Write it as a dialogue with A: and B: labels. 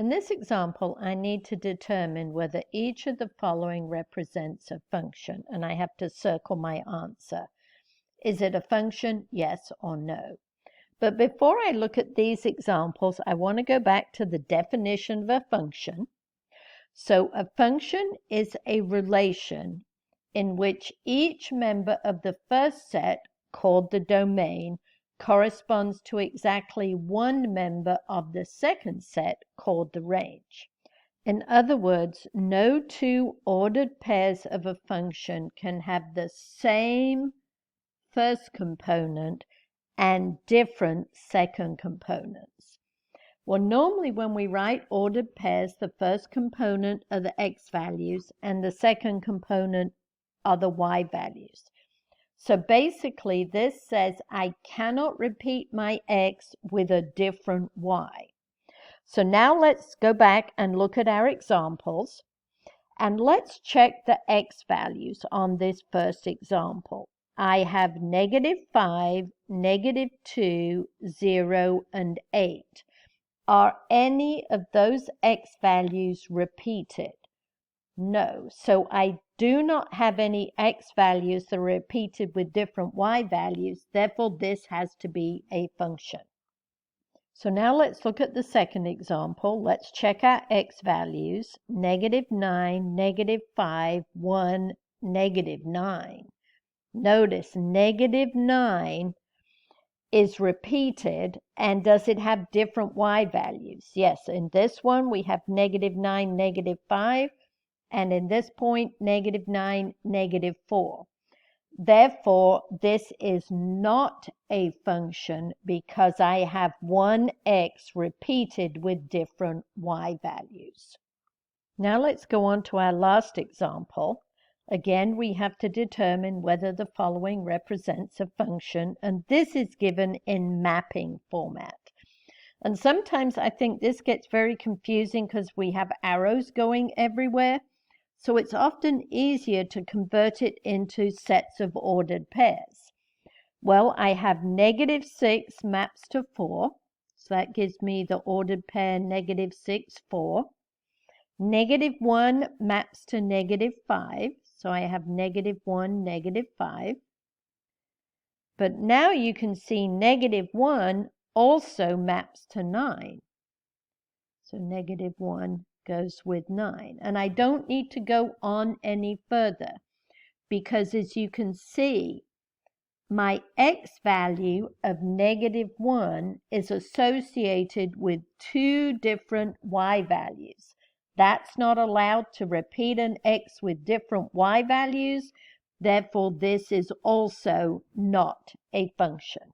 A: In this example, I need to determine whether each of the following represents a function, and I have to circle my answer. Is it a function, yes or no? But before I look at these examples, I want to go back to the definition of a function. So a function is a relation in which each member of the first set, called the domain, corresponds to exactly one member of the second set, called the range. In other words, no two ordered pairs of a function can have the same first component and different second components. Well, normally when we write ordered pairs, the first component are the x values and the second component are the y values. So basically, this says I cannot repeat my x with a different y. So now let's go back and look at our examples. And let's check the x values on this first example. I have -5, -2, 0, and 8. Are any of those x values repeated? No. So I do not have any x values that are repeated with different y values. Therefore, this has to be a function. So now let's look at the second example. Let's check our x values. -9, -5, 1, -9. Notice -9 is repeated, and does it have different y values? Yes, in this one we have -9, -5, and in this point -9, -4. Therefore, this is not a function because I have one x repeated with different y values. Now let's go on to our last example. Again, we have to determine whether the following represents a function, and this is given in mapping format. And sometimes I think this gets very confusing because we have arrows going everywhere. So it's often easier to convert it into sets of ordered pairs. Well, I have -6 maps to 4. So that gives me the ordered pair -6, 4. -1 maps to -5. So I have -1, -5. But now you can see -1 also maps to 9. So -1 goes with 9. And I don't need to go on any further because, as you can see, my x value of -1 is associated with two different y values. That's not allowed to repeat an x with different y values. Therefore, this is also not a function.